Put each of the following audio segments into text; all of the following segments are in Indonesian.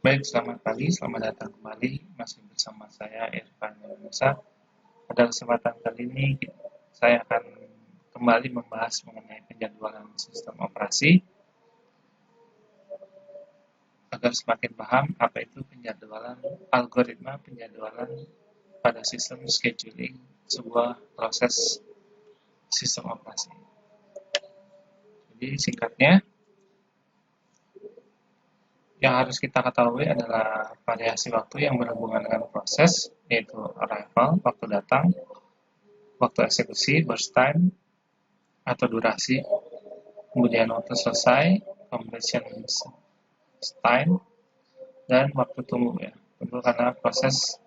Baik, selamat pagi, selamat datang kembali. Masih bersama saya Irfan Yunusa. Pada kesempatan kali ini saya akan kembali membahas mengenai penjadwalan sistem operasi agar semakin paham apa itu penjadwalan algoritma penjadwalan pada sistem scheduling sebuah proses sistem operasi. Jadi singkatnya, yang harus kita ketahui adalah variasi waktu yang berhubungan dengan proses, yaitu arrival, waktu datang, waktu eksekusi, burst time, atau durasi, kemudian waktu selesai, completion time, dan waktu tunggu ya. Tentu karena proses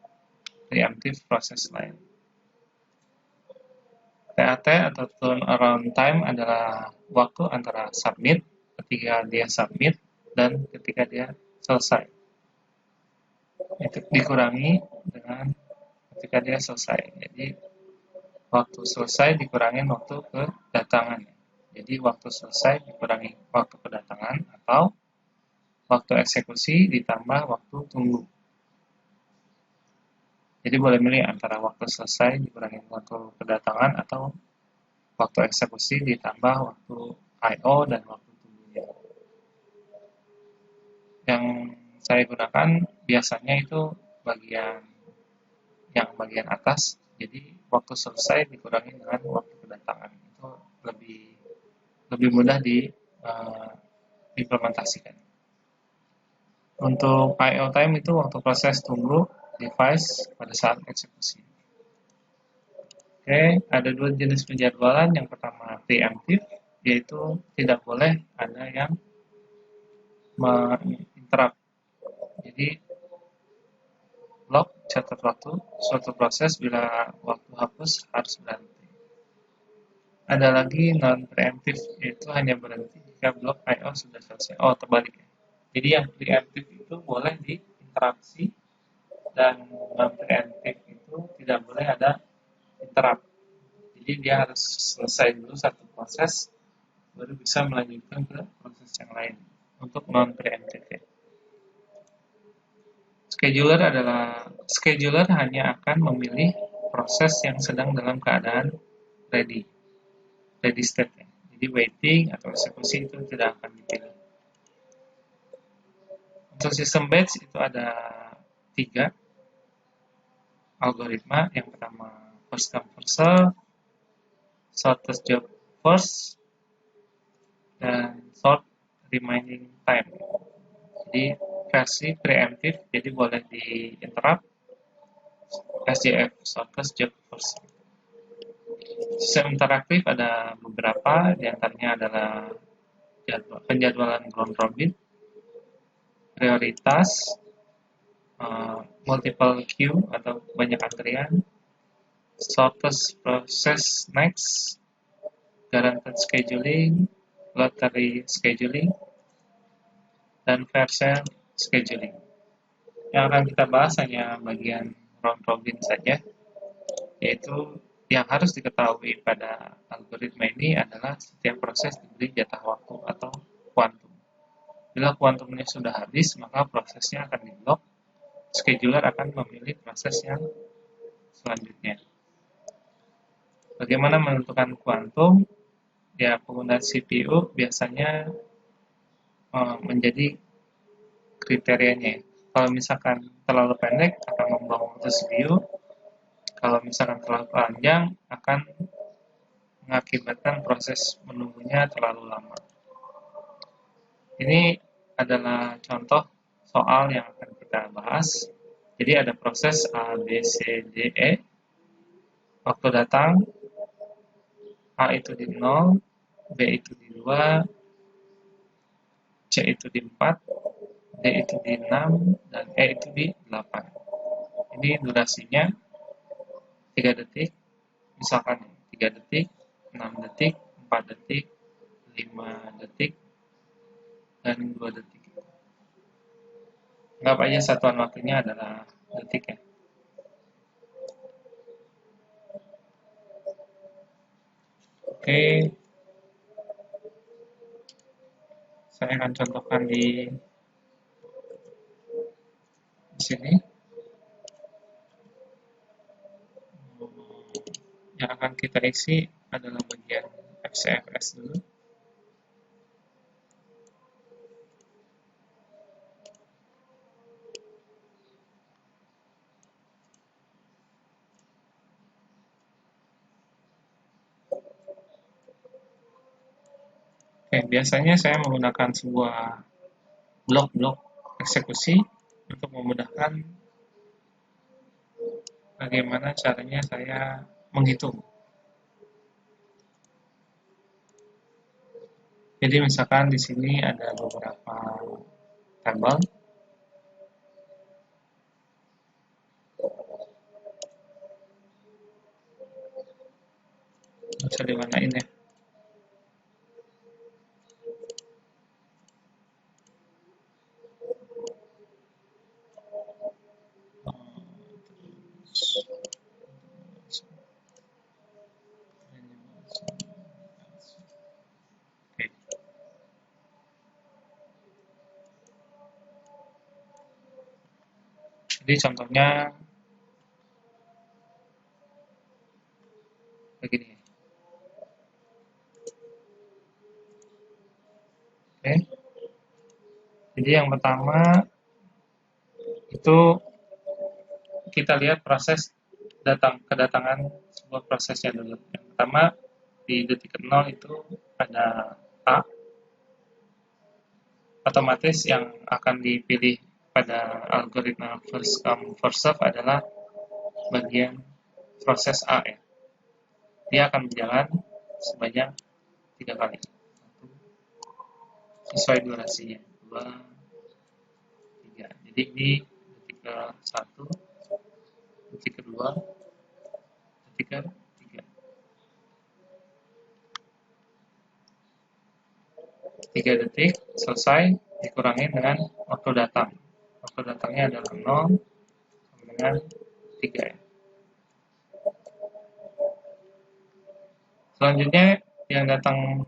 preemptive proses lain. TAT atau turnaround time adalah waktu antara submit ketika dia submit dan ketika dia selesai. Itu dikurangi dengan ketika dia selesai. Jadi waktu selesai dikurangi waktu kedatangan. Jadi waktu selesai dikurangi waktu kedatangan atau waktu eksekusi ditambah waktu tunggu. Jadi boleh milih antara waktu selesai dikurangi waktu kedatangan atau waktu eksekusi ditambah waktu I/O dan waktu tunggunya. Yang saya gunakan biasanya itu bagian atas. Jadi waktu selesai dikurangi dengan waktu kedatangan. Itu lebih mudah diimplementasikan. Untuk I/O time itu waktu proses tunggu device pada saat eksekusi. Oke, ada dua jenis penjadwalan. Yang pertama preemptive, yaitu tidak boleh ada yang menginterrupt. Jadi lock catat waktu suatu proses bila waktu hapus harus berhenti. Ada lagi non preemptive, yaitu hanya berhenti jika blok I/O sudah selesai. Oh, terbalik ya. Jadi yang preemptive itu boleh diinteraksi dan non preemptive itu tidak boleh ada interrupt. Jadi dia harus selesai dulu satu proses baru bisa melanjutkan ke proses yang lain untuk non preemptive ya. Scheduler hanya akan memilih proses yang sedang dalam keadaan ready state ya. Jadi waiting atau eksekusi itu tidak akan dipilih. Untuk sistem batch itu ada 3 algoritma. Yang pertama first come first serve, shortest job first, dan short remaining time. Jadi versi preemptive, jadi boleh di interrupt. SJF, shortest job first. Sistem interaktif ada beberapa, diantaranya adalah penjadwalan round robin, prioritas, multiple queue atau banyak antrian, shortest process next, guaranteed scheduling, lottery scheduling, dan fair sale scheduling. Yang akan kita bahas hanya bagian round robin saja, yaitu yang harus diketahui pada algoritma ini adalah setiap proses diberi jatah waktu atau kuantum. Bila kuantumnya sudah habis, maka prosesnya akan di-lock. Scheduler akan memilih proses yang selanjutnya. Bagaimana menentukan kuantum? Ya, penggunaan CPU biasanya menjadi kriterianya. Kalau misalkan terlalu pendek akan membuang waktu CPU. Kalau misalkan terlalu panjang akan mengakibatkan proses menunggunya terlalu lama. Ini adalah contoh soal yang akan kita bahas. Jadi ada proses A, B, C, D, E. Waktu datang, A itu di 0, B itu di 2, C itu di 4, D itu di 6, dan E itu di 8. Ini durasinya 3 detik, misalkan 3 detik, 6 detik, 4 detik, 5 detik, dan 2 detik. Anggap aja satuan waktunya adalah detik ya. Oke, saya akan contohkan di Di sini yang akan kita isi adalah bagian FCFS dulu. Oke, biasanya saya menggunakan sebuah blok-blok eksekusi untuk memudahkan bagaimana caranya saya menghitung. Jadi misalkan di sini ada beberapa tabel. Bisa diwarnain ya. Oke. Jadi contohnya begini. Oke. Jadi yang pertama itu kita lihat proses kedatangan sebuah prosesnya dulu. Yang pertama di detik 0 itu ada A, otomatis yang akan dipilih pada algoritma first come first serve adalah bagian proses A ya. Dia akan berjalan sebanyak 3 kali. Sesuai durasinya. 2, 3. Jadi di detik ke-1, detik kedua, detik ketiga. 3 detik selesai dikurangi dengan waktu datang. Waktu datangnya adalah 0 sama dengan 3 ya. Selanjutnya yang datang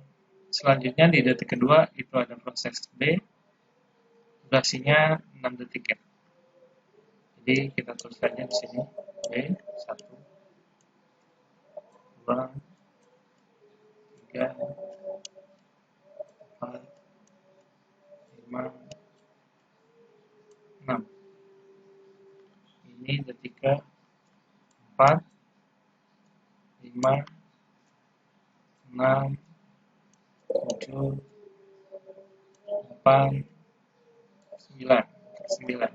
selanjutnya di detik kedua itu ada proses B. Durasinya 6 detik ya. Jadi kita tulis saja di sini B 1 2 3 4 5 6. Ini detik ke 4 5 6 7 8 9.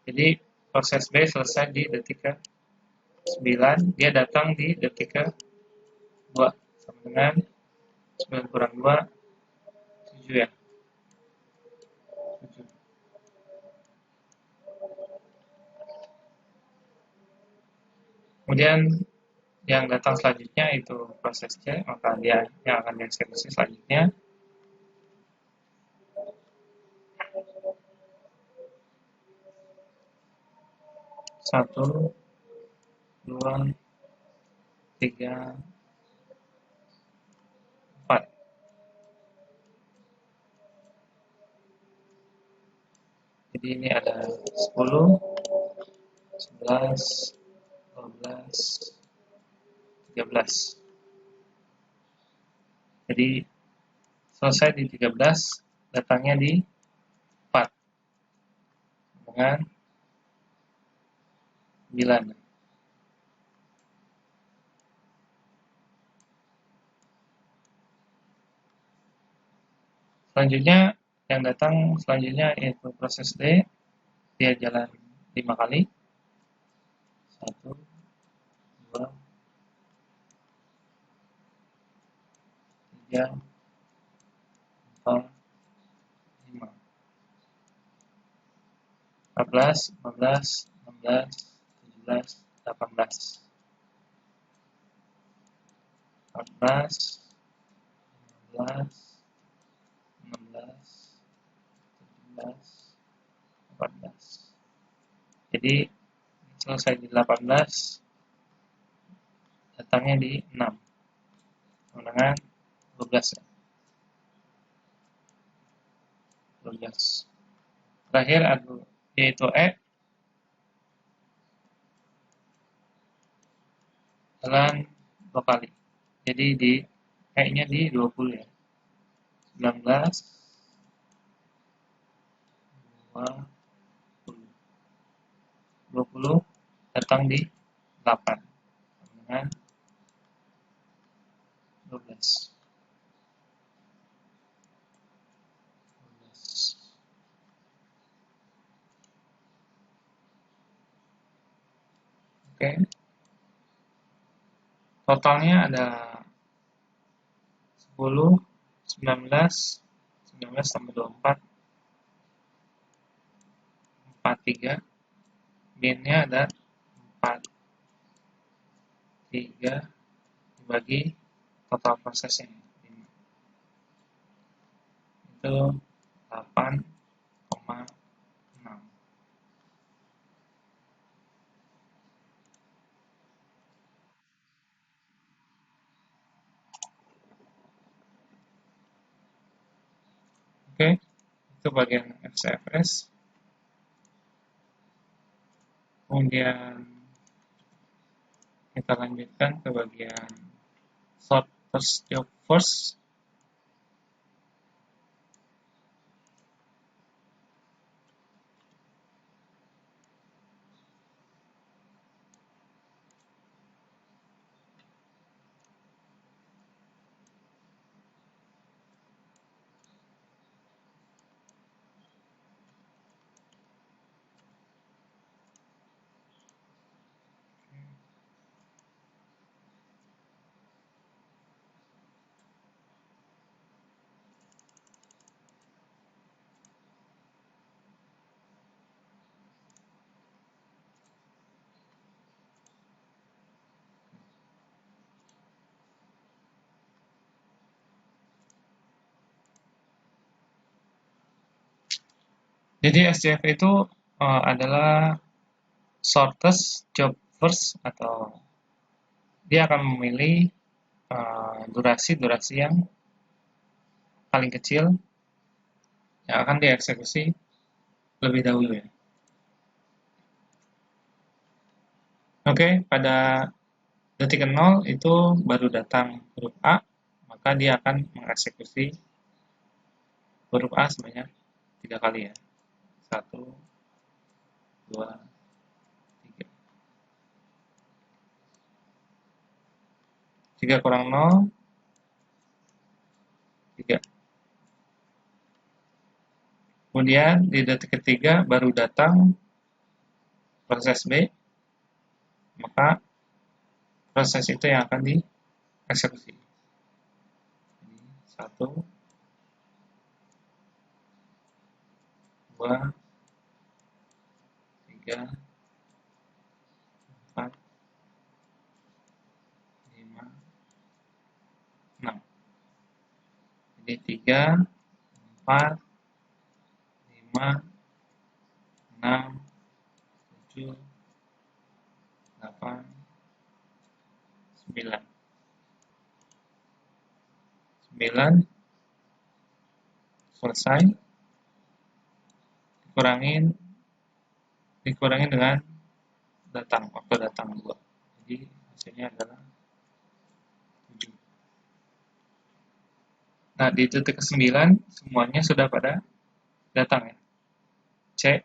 Jadi proses B selesai di detik ke 9, dia datang di detik ke 2 sama dengan 9 kurang 2 7 ya. 7. Kemudian yang datang selanjutnya itu proses C, maka dia yang akan dieksekusi selanjutnya. Satu, 2, 3, 4. Jadi ini ada 10, 11, 12, 13. Jadi selesai di 13, datangnya di 4 dengan 9. Selanjutnya yang datang selanjutnya yaitu proses D, dia jalan 5 kali. 1, 2, 3, 4, 5. 14, 15, 16, 17, 18. 14, 15, 16, 17, 18. Jadi selesai di 18, datangnya di 6 dengan 12 ya. 12. Terakhir yaitu E, jalan 2 kali. Jadi di E-nya di 20 ya. 19, 20. 20 datang di 8 dengan 12. 12. Oke. Totalnya ada 10, 19, 19 tambah 24, 43. Min-nya ada 4, 3 dibagi total prosesnya. Itu 8,6. Oke, itu bagian FCFS. Kemudian kita lanjutkan ke bagian sort first job first. Jadi SJF itu adalah shortest job first, atau dia akan memilih durasi-durasi yang paling kecil yang akan dieksekusi lebih dahulu ya. Oke, pada detik 0 itu baru datang huruf A, maka dia akan mengeksekusi huruf A sebanyak 3 kali ya. 1, 2, 3. 3 kurang 0, 3. Kemudian di detik ketiga baru datang proses B, maka proses itu yang akan dieksekusi. 1, 2, 3, 4, 5, 6. Jadi 3, 4, 5, 6, 7, 8, 9. 9 selesai, dikurangin dengan waktu datang 2. Jadi hasilnya adalah 7. Nah, di detik ke-9 semuanya sudah pada datang ya. C,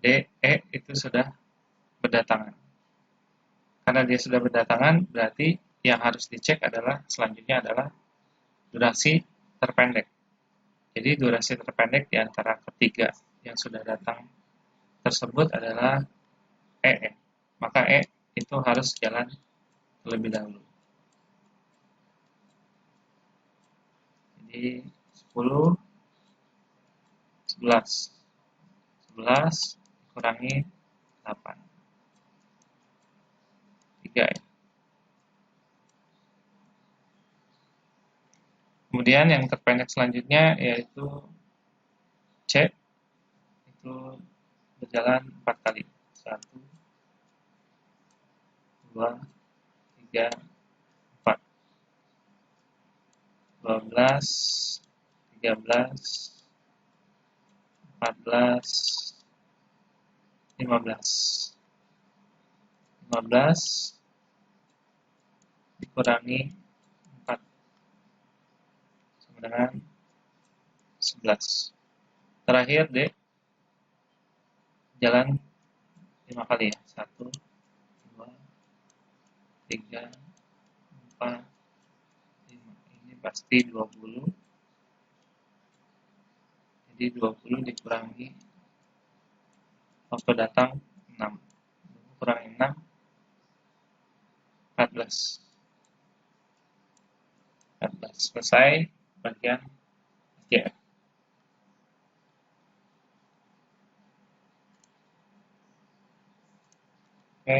D, E itu sudah berdatangan. Karena dia sudah berdatangan, berarti yang harus dicek selanjutnya adalah durasi terpendek. Jadi durasi terpendek di antara ketiga yang sudah datang tersebut adalah E. Maka E itu harus jalan terlebih dahulu. Jadi 10, 11. 11 dikurangi 8. 3 ya. Kemudian yang terpendek selanjutnya yaitu C, itu berjalan 4 kali. 1, 2, 3, 4. 12, 13, 14, 15. 15 kurangi 4 sama dengan 11. Terakhir D, jalan 5 kali ya. 1, 2, 3, 4, 5. Ini pasti 20. Jadi 20 dikurangi waktu datang 6. Kurangi 6, 14. 14. Selesai bagian SJF. Oke.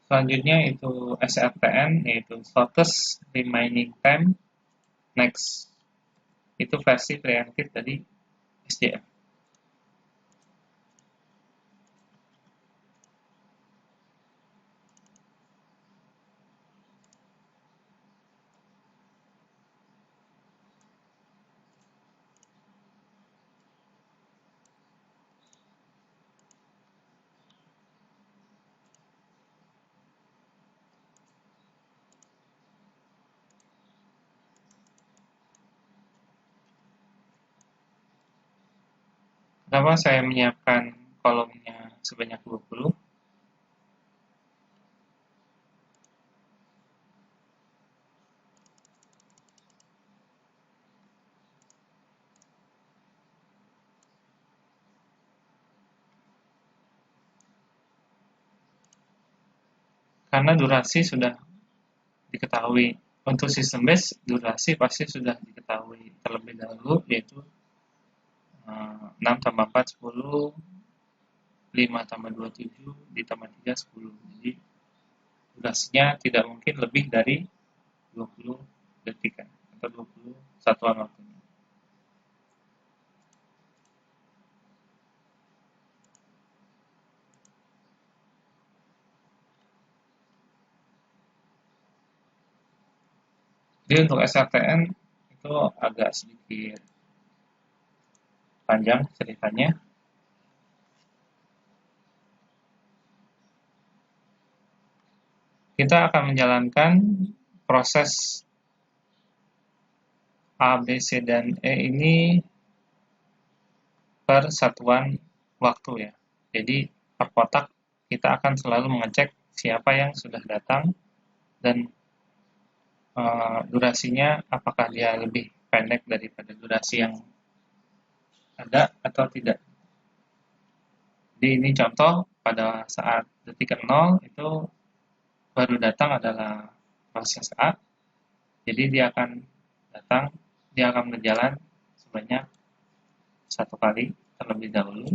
Selanjutnya itu SRTN, yaitu Shortest Remaining Time Next. Itu versi preemptif dari SJF. Kenapa saya menyiapkan kolomnya sebanyak 20? Karena durasi sudah diketahui. Untuk sistem base, durasi pasti sudah diketahui terlebih dahulu, yaitu 6 tambah 4, 10, 5 tambah 2, 7, ditambah 3, 10. Jadi, durasinya tidak mungkin lebih dari 20 detik atau 20 satuan waktunya. Jadi untuk SRTN itu agak sedikit panjang ceritanya. Kita akan menjalankan proses A, B, C, dan E ini per satuan waktu ya. Jadi per kotak kita akan selalu mengecek siapa yang sudah datang dan durasinya apakah dia lebih pendek daripada durasi yang ada atau tidak. Jadi ini contoh pada saat detik ke-0 itu baru datang adalah proses A. Jadi dia akan berjalan sebanyak 1 kali terlebih dahulu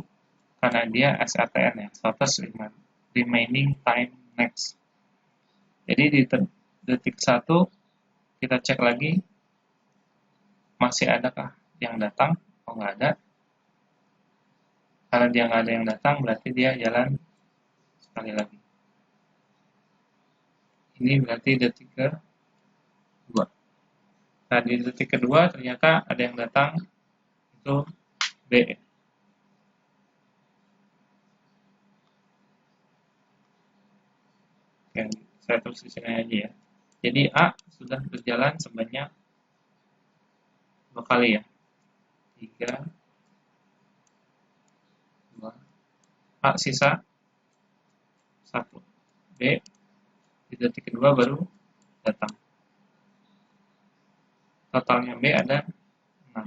karena dia SRTN ya, Shortest Remaining Time Next. Jadi di detik 1 kita cek lagi masih adakah yang datang. Oh, nggak ada. Kalau dia nggak ada yang datang berarti dia jalan sekali lagi. Ini berarti detik ke-2. Nah, di detik kedua ternyata ada yang datang, itu B. Oke, saya tulis di sini aja ya. Jadi A sudah berjalan sebanyak 2 kali ya. 3, 2. A sisa 1. B di detik kedua baru datang. Totalnya B ada 6.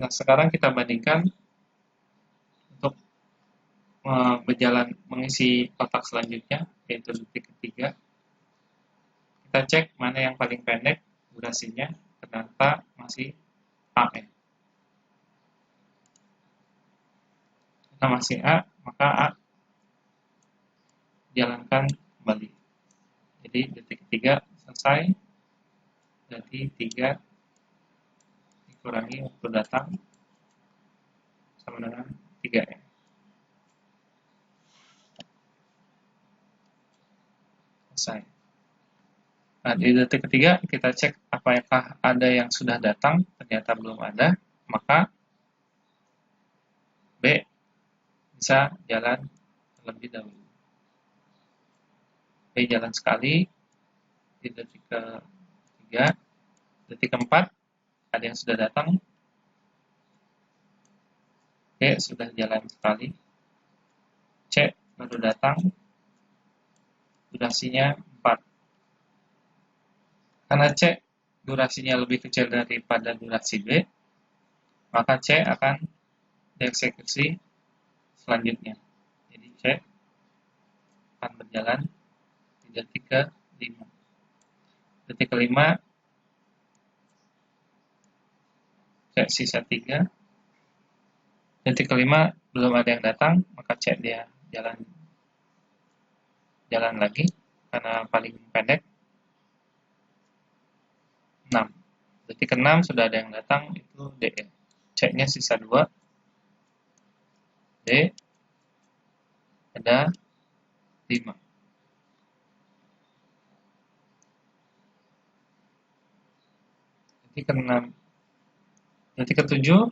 Nah, sekarang kita bandingkan untuk berjalan mengisi kotak selanjutnya, yaitu detik ketiga. Kita cek mana yang paling pendek durasinya, ternyata masih A ya. Karena masih A, maka A jalankan kembali. Jadi detik ketiga selesai, jadi 3 dikurangi waktu datang sama dengan 3 ya. Selesai. Nah, di detik ketiga kita cek apakah ada yang sudah datang, ternyata belum ada, maka B bisa jalan terlebih dahulu. B jalan sekali di detik ke-3, detik ke-4 ada yang sudah datang. B sudah jalan sekali. C baru datang, durasinya 4. Karena C durasinya lebih kecil daripada durasi B, maka C akan dieksekusi selanjutnya. Jadi C akan berjalan di detik ke-5. Detik ke-5, C sisa 3. Detik ke-5 belum ada yang datang, maka C dia jalan lagi karena paling pendek. 6. Detik ke-6 sudah ada yang datang, itu D. C-nya sisa 2. D ada 5. Detik ke-6. Detik ke-7,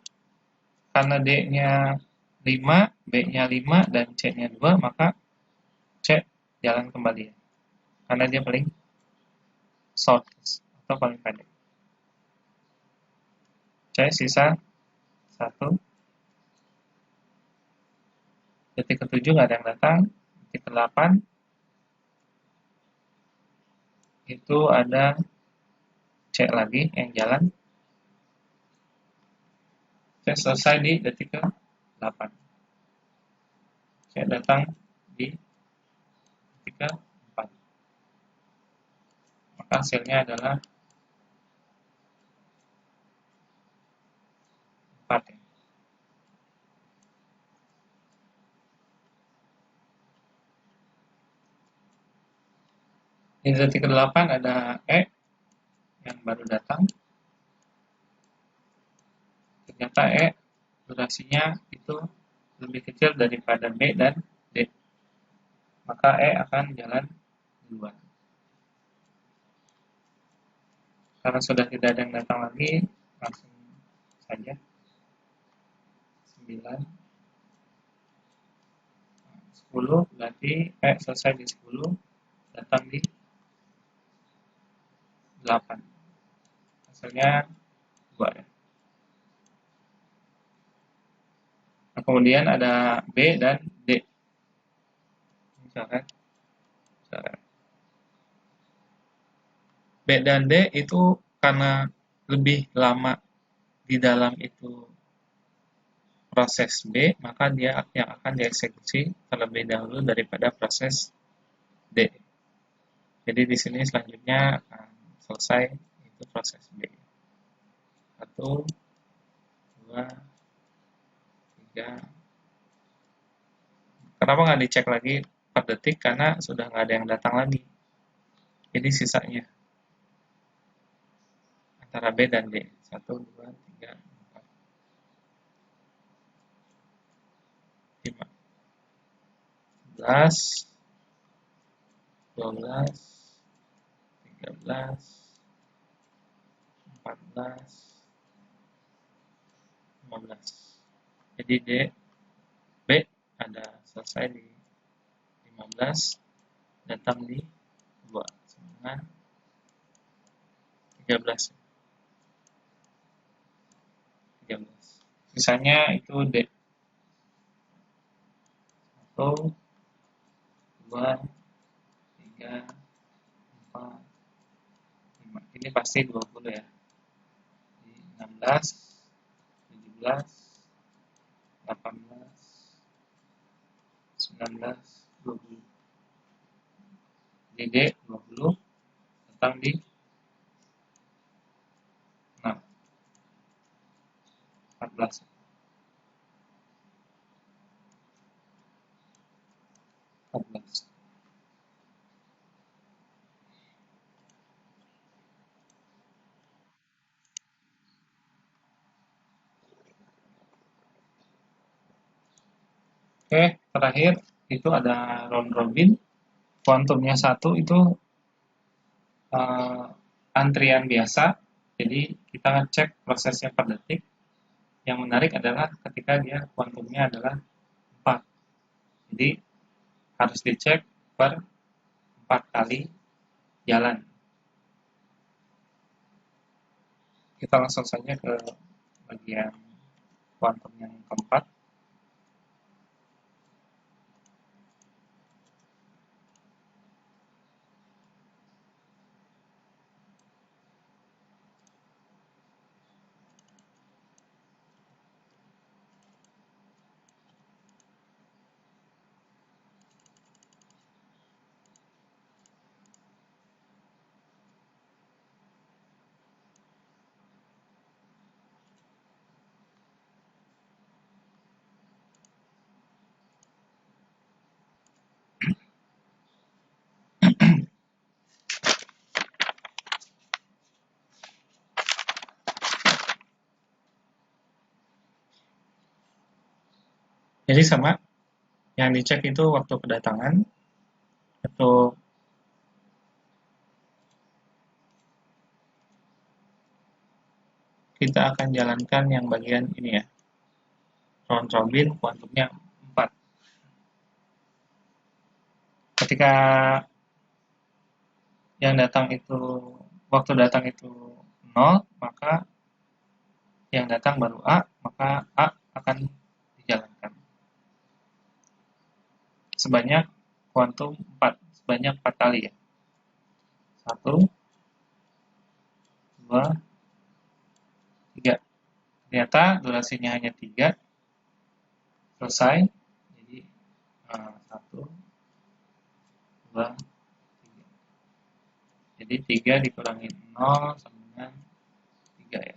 karena D-nya 5, B-nya 5, dan C-nya 2, maka C jalan kembali. Karena dia paling shortest atau paling pendek. C sisa 1. Detik ke-7 nggak ada yang datang. Detik ke-8 itu ada C lagi yang jalan. C selesai di detik ke-8. C datang di detik ke-4. Maka hasilnya adalah 4 ya. Di detik ke-8 ada E yang baru datang. Ternyata E durasinya itu lebih kecil daripada B dan D. Maka E akan jalan duluan. Karena sudah tidak ada yang datang lagi, langsung saja 9, 10, berarti E selesai di 10, datang di 8. Hasilnya 2 ya. Nah, kemudian ada B dan D. Misalkan B dan D itu karena lebih lama di dalam itu proses B, maka dia yang akan dieksekusi terlebih dahulu daripada proses D. Jadi di sini selanjutnya akan selesai itu proses B. 1, 2, 3. Kenapa nggak dicek lagi per detik? Karena sudah nggak ada yang datang lagi. Jadi sisanya antara B dan D. 1, 2, 3, 4, 5, 11, 12, 13, 14, 15. Jadi B ada selesai di 15, datang di 2, dengan 13. Sisanya itu D. 1, 2, 3, 4, 5. Ini pasti 20 ya. 16, 17, 18, 19, 20. Jadi D 20 datang di 6, 14. Oke, terakhir itu ada round robin. Kuantumnya 1 itu antrian biasa. Jadi kita ngecek prosesnya per detik. Yang menarik adalah ketika dia kuantumnya adalah 4. Jadi harus dicek per 4 kali jalan. Kita langsung saja ke bagian kuantum yang keempat. Jadi sama, yang dicek itu waktu kedatangan, atau kita akan jalankan yang bagian ini ya, round robin kuantumnya 4. Ketika yang datang itu, waktu datang itu 0, maka yang datang baru A, maka A akan dijalankan. Sebanyak kuantum 4, sebanyak 4 kali ya. 1, 2, 3. Ternyata durasinya hanya 3, selesai. Jadi 1, 2, 3. Jadi 3 dikurangi 0 sama dengan 3 ya.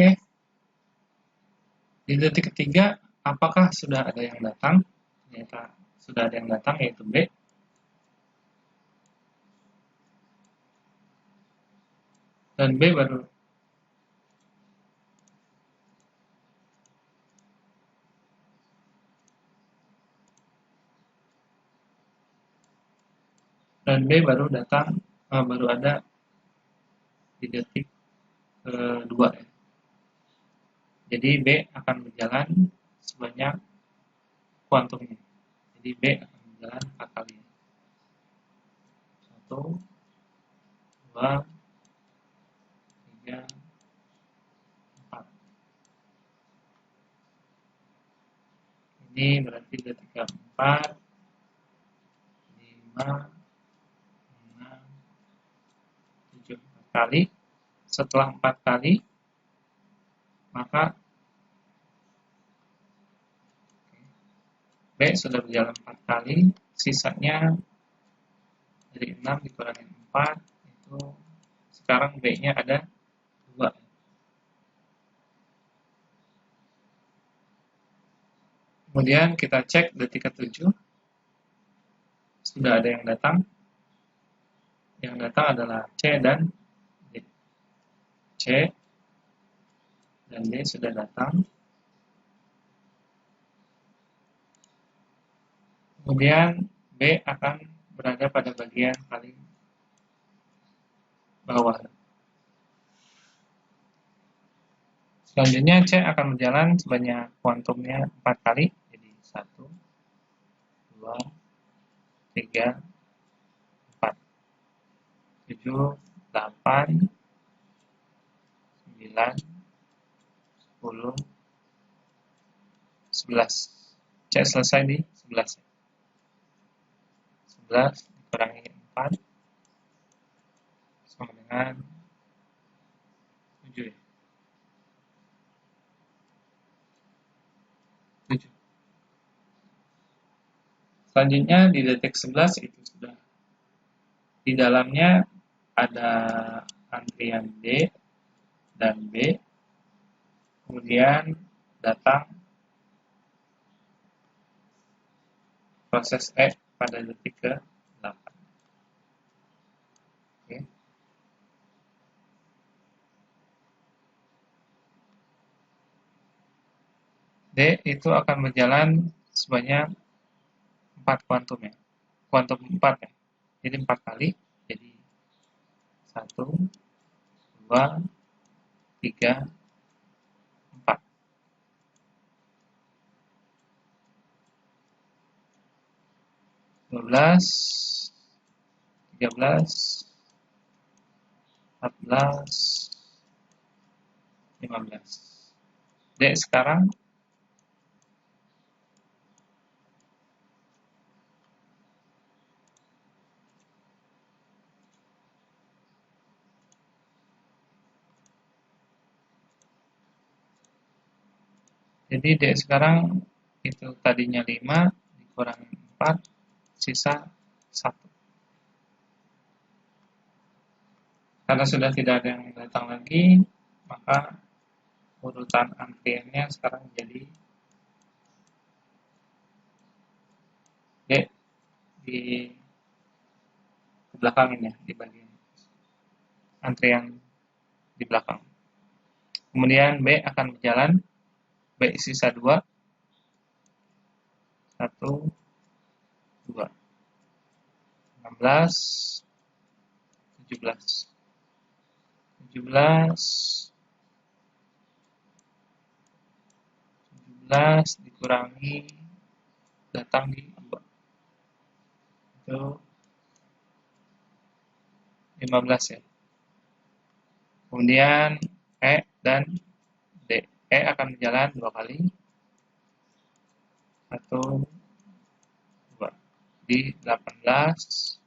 Oke, di detik ketiga, apakah sudah ada yang datang? Ternyata sudah ada yang datang, yaitu B. Dan B baru datang, baru ada di detik kedua ya. Jadi B akan berjalan sebanyak kuantumnya. Jadi B akan berjalan 4 kali. 1, 2, 3, 4. Ini berarti detik keempat, 5, 6, 7, 4 kali. Setelah 4 kali, maka B sudah berjalan 4 kali, sisanya dari 6 dikurangi 4, itu sekarang B-nya ada 2. Kemudian kita cek detik ke-7, sudah ada yang datang. Yang datang adalah C dan D. C dan D sudah datang. Kemudian B akan berada pada bagian paling bawah. Selanjutnya C akan berjalan sebanyak kuantumnya 4 kali. Jadi 1, 2, 3, 4, 7, 8, 9, 10, 11. C selesai di 11. 11 dikurangi 4 sama dengan 7 ya. 7. Selanjutnya di detik 11 itu sudah di dalamnya ada antrian D dan B. Kemudian datang proses E pada detik ke-8. Oke. D itu akan berjalan sebanyak 4 kuantum ya. Kuantum 4 ya. Jadi 4 kali. Jadi 1, 2, 3, 4. 12, 13, 14, 15. D sekarang jadi D sekarang itu tadinya 5 dikurangi 4 sisa 1. Karena sudah tidak ada yang datang lagi, maka urutan antriannya sekarang jadi D di belakang ini ya, di bagian antrian di belakang. Kemudian B akan berjalan, B sisa 2, 1, 2, 16, 17, 17, 17 dikurangi datang di 2. Itu 15 ya. Kemudian E dan D. E akan berjalan 2 kali. 1, 2. Di 18,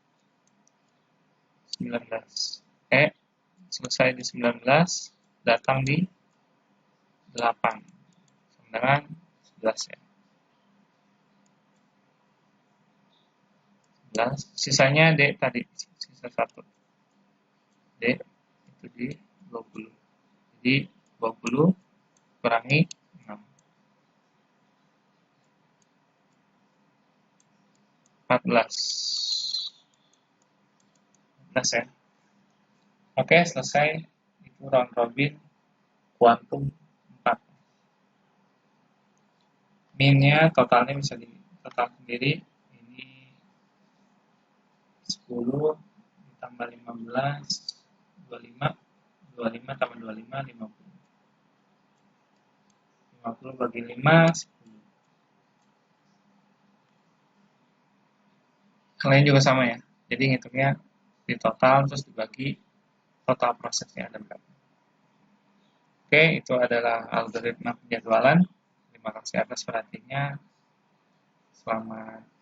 19. E selesai di 19, datang di 8. Dengan 11 ya. 11. Sisanya D tadi, sisa 1. D itu di 20. Jadi 20 kurangi 6. 14. 14 ya. Oke, selesai. Itu round robin kuantum 4. Minnya totalnya bisa ditotal sendiri. Ini 10 ditambah 15, 25, 25 tambah 25, 50. 50 bagi 5, 10. Yang lain juga sama ya. Jadi ngitungnya di total terus dibagi total prosesnya ada berapa. Oke, itu adalah algoritma penjadwalan. Terima kasih atas perhatiannya. Selamat